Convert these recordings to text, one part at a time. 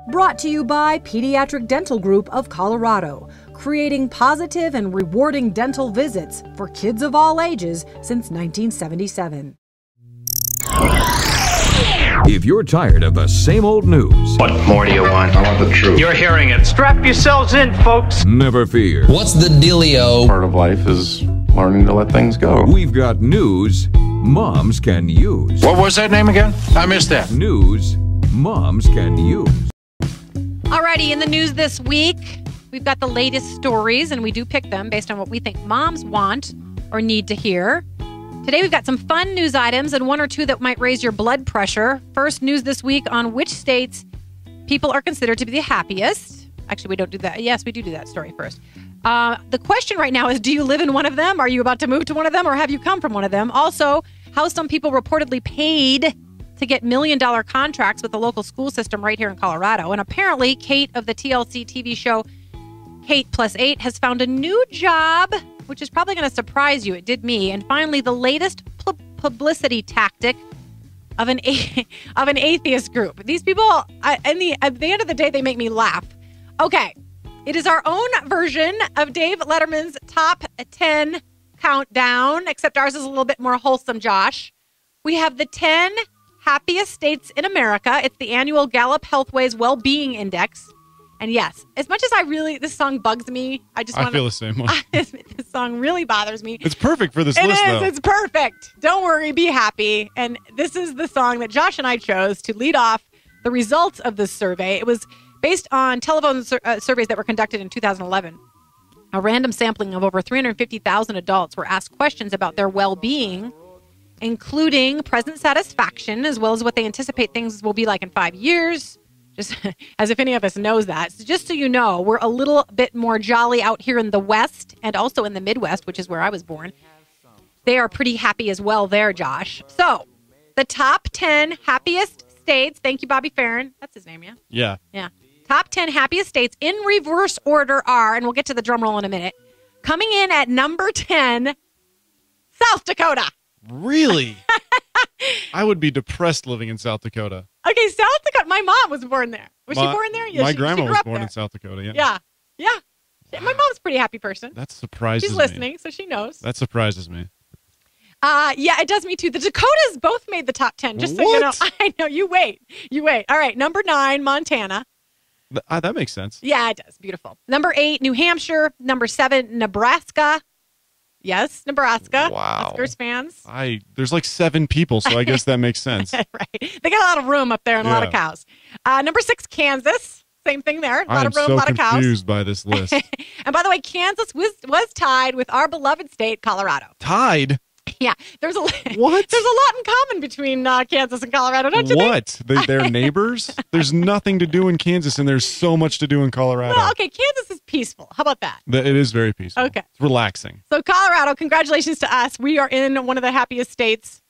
Brought to you by Pediatric Dental Group of Colorado, creating positive and rewarding dental visits for kids of all ages since 1977. If you're tired of the same old news, what more do you want? I want the truth. You're hearing it. Strap yourselves in, folks. never fear. What's the dealio? Part of life is learning to let things go. We've got news moms can use. What was that name again? I missed that. News moms can use. Alrighty, in the news this week, we've got the latest stories, and we do pick them based on what we think moms want or need to hear. Today, we've got some fun news items and one or two that might raise your blood pressure. First, news this week on which states people are considered to be the happiest. Actually, we don't do that. Yes, we do that story first. The question right now is, do you live in one of them? Are you about to move to one of them, or have you come from one of them? Also, how some people reportedly paid to get million-dollar contracts with the local school system right here in Colorado. And apparently, Kate of the TLC TV show Kate Plus 8 has found a new job, which is probably going to surprise you. It did me. And finally, the latest publicity tactic of an atheist group. These people, at the end of the day, they make me laugh. Okay, it is our own version of Dave Letterman's top 10 countdown, except ours is a little bit more wholesome, Josh. We have the 10 happiest states in America. It's the annual Gallup Healthways Well-Being Index. And yes, as much as this song bugs me, I feel the same way. This song really bothers me. It's perfect for this list, though. It's perfect. Don't worry, be happy. And this is the song that Josh and I chose to lead off the results of this survey. It was based on telephone surveys that were conducted in 2011. A random sampling of over 350,000 adults were asked questions about their well-being, including present satisfaction, as well as what they anticipate things will be like in 5 years. Just as if any of us knows that. So just so you know, we're a little bit more jolly out here in the West and also in the Midwest, which is where I was born. They are pretty happy as well there, Josh. So the top 10 happiest states. Thank you, Bobby Farron. That's his name, yeah? Yeah. Yeah. Top 10 happiest states in reverse order are, and we'll get to the drum roll in a minute, coming in at number 10, South Dakota. Really? I would be depressed living in South Dakota. Okay, South Dakota. My mom was born there. Was she born there? Yeah, my she grandma grew was up born there. in South Dakota. Yeah. Yeah. My mom's a pretty happy person. That surprises me. She's listening, so she knows. That surprises me. Yeah, it does me too. The Dakotas both made the top 10, just so you know. I know. You wait. All right, number 9, Montana. That makes sense. Yeah, it does. Beautiful. Number 8, New Hampshire. Number 7, Nebraska. Yes, Nebraska. Wow. Huskers fans. There's like 7 people, so I guess that makes sense. Right. They got a lot of room up there and a lot of cows. Number 6, Kansas. Same thing there. A lot of room, a lot of cows. I'm so confused by this list. And by the way, Kansas was tied with our beloved state, Colorado. Tied? Yeah. There's a lot in common between Kansas and Colorado, don't you think? What? They're neighbors? There's nothing to do in Kansas, and there's so much to do in Colorado. Well, okay, Kansas is peaceful. How about that? It is very peaceful. Okay. It's relaxing. So Colorado, congratulations to us. We are in one of the happiest states.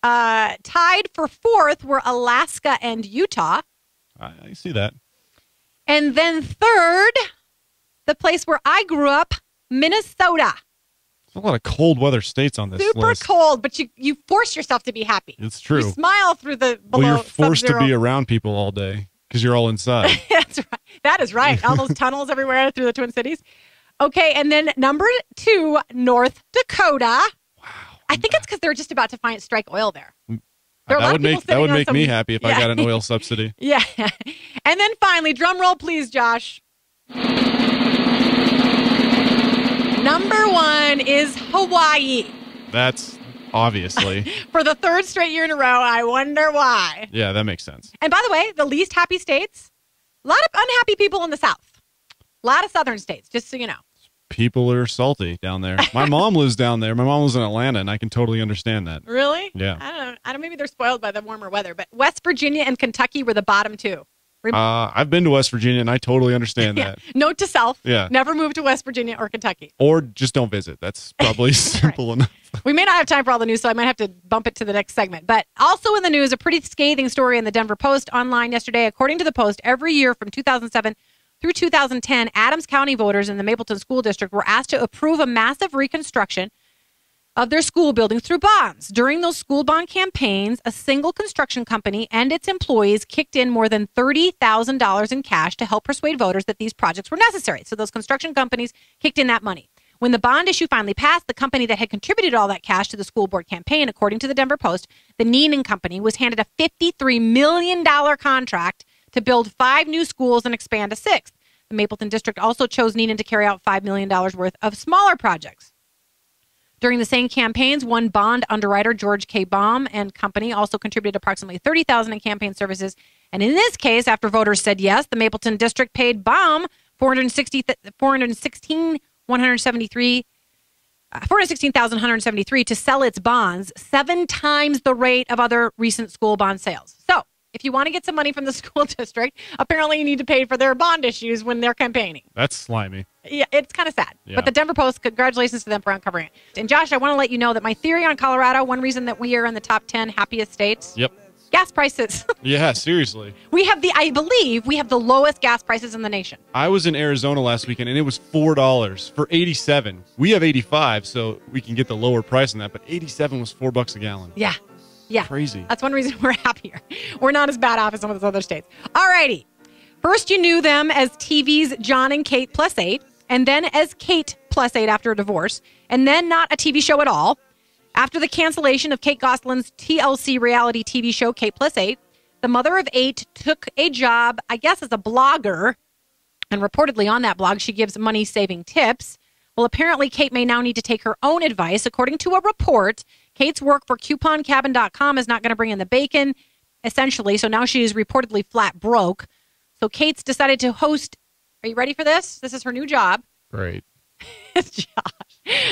Tied for 4th were Alaska and Utah. I see that. And then 3rd, the place where I grew up, Minnesota. There's a lot of cold weather states on this list. Super cold, but you force yourself to be happy. It's true. You smile through the below. Well, you're forced sub-zero. to be around people all day because you're all inside. That's right. That is right. All those tunnels everywhere through the Twin Cities. Okay, and then number 2, North Dakota. Wow. I think it's because they're just about to strike oil there. That would make me happy if I got an oil subsidy. Yeah. And then finally, drum roll, please, Josh. Number 1 is Hawaii. That's obviously. For the 3rd straight year in a row. I wonder why. Yeah, that makes sense. And by the way, the least happy states, a lot of unhappy people in the South. A lot of southern states, just so you know. People are salty down there. My mom lives down there. My mom lives in Atlanta, and I can totally understand that. Really? Yeah. I don't. Maybe they're spoiled by the warmer weather, but West Virginia and Kentucky were the bottom 2. I've been to West Virginia, and I totally understand that. Note to self, yeah. Never move to West Virginia or Kentucky. Or just don't visit. That's probably simple enough. We may not have time for all the news, so I might have to bump it to the next segment. But also in the news, a pretty scathing story in the Denver Post online yesterday. According to the Post, every year from 2007 through 2010, Adams County voters in the Mapleton School District were asked to approve a massive reconstruction of their school buildings through bonds. During those school bond campaigns, a single construction company and its employees kicked in more than $30,000 in cash to help persuade voters that these projects were necessary. So those construction companies kicked in that money. When the bond issue finally passed, the company that had contributed all that cash to the school board campaign, according to the Denver Post, the Neenan Company, was handed a $53 million contract to build 5 new schools and expand a 6th. The Mapleton District also chose Neenan to carry out $5 million worth of smaller projects. During the same campaigns, one bond underwriter, George K. Baum and Company, also contributed approximately $30,000 in campaign services. And in this case, after voters said yes, the Mapleton District paid Baum $416,173 to sell its bonds, 7 times the rate of other recent school bond sales. So, if you want to get some money from the school district, apparently you need to pay for their bond issues when they're campaigning. That's slimy. Yeah, it's kind of sad. Yeah. But the Denver Post, congratulations to them for uncovering it. And Josh, I want to let you know that my theory on Colorado, one reason that we are in the top 10 happiest states, Yep. gas prices. Yeah, seriously. I believe we have the lowest gas prices in the nation. I was in Arizona last weekend, and it was $4 for 87. We have 85, so we can get the lower price on that, but 87 was $4 a gallon. Yeah. Yeah. Crazy. That's one reason we're happier. We're not as bad off as some of those other states. All righty. First, you knew them as TV's John and Kate +8, and then as Kate +8 after a divorce, and then not a TV show at all. After the cancellation of Kate Gosselin's TLC reality TV show, Kate +8, the mother of 8 took a job, I guess, as a blogger, and reportedly on that blog, she gives money-saving tips. Well, apparently, Kate may now need to take her own advice. According to a report, Kate's work for CouponCabin.com is not going to bring in the bacon, essentially, so now she is reportedly flat broke. So Kate's decided to host, are you ready for this? This is her new job. Great. Josh,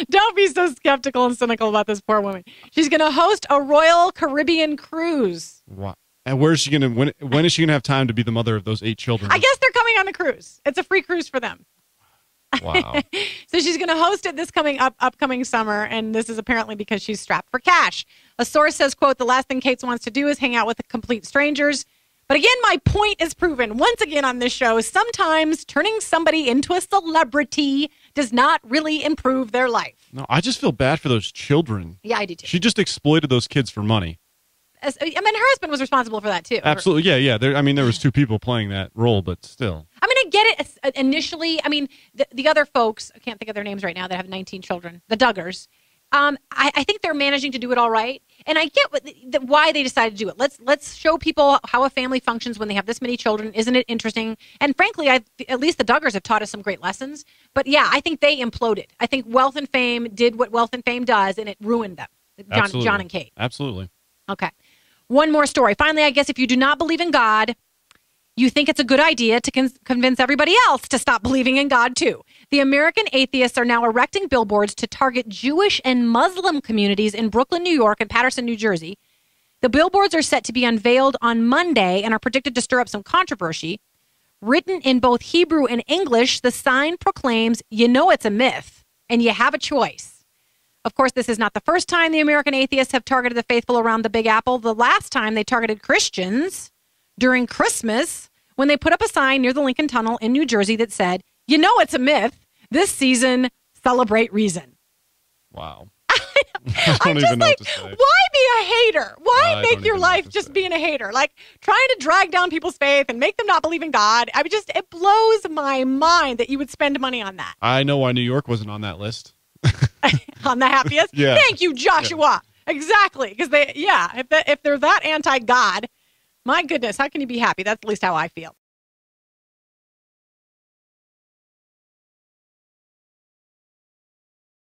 don't be so skeptical and cynical about this poor woman. She's going to host a Royal Caribbean cruise. Wow. And where is she going to, when is she going to have time to be the mother of those 8 children? I guess they're coming on the cruise. It's a free cruise for them. Wow. So she's going to host it this upcoming summer, and this is apparently because she's strapped for cash. A source says, quote, the last thing Kate wants to do is hang out with the complete strangers. But again, my point is proven once again on this show. Sometimes turning somebody into a celebrity does not really improve their life. No, I just feel bad for those children. Yeah, I do too. She just exploited those kids for money. I mean, her husband was responsible for that too. Absolutely. Yeah. There was 2 people playing that role, but still. I mean, I get it initially. I mean, the other folks, I can't think of their names right now, that have 19 children, the Duggars. I think they're managing to do it all right. And I get why they decided to do it. Let's show people how a family functions when they have this many children. Isn't it interesting? And frankly, at least the Duggars have taught us some great lessons. But yeah, I think they imploded. I think Wealth and Fame did what Wealth and Fame does, and it ruined them. John and Kate. Absolutely. Okay. One more story. Finally, I guess if you do not believe in God, you think it's a good idea to convince everybody else to stop believing in God, too. The American Atheists are now erecting billboards to target Jewish and Muslim communities in Brooklyn, New York, and Paterson, New Jersey. The billboards are set to be unveiled on Monday and are predicted to stir up some controversy. Written in both Hebrew and English, the sign proclaims, you know it's a myth, and you have a choice. Of course, this is not the first time the American Atheists have targeted the faithful around the Big Apple. The last time they targeted Christians during Christmas when they put up a sign near the Lincoln Tunnel in New Jersey that said, you know it's a myth. This season, celebrate reason. Wow. I'm just like, why be a hater? Why make your life just being a hater? Like trying to drag down people's faith and make them not believe in God. It blows my mind that you would spend money on that. I know why New York wasn't on that list. On the happiest? Yeah. Thank you, Joshua. Yeah. Exactly. Because if they're that anti-God, my goodness, how can you be happy? That's at least how I feel.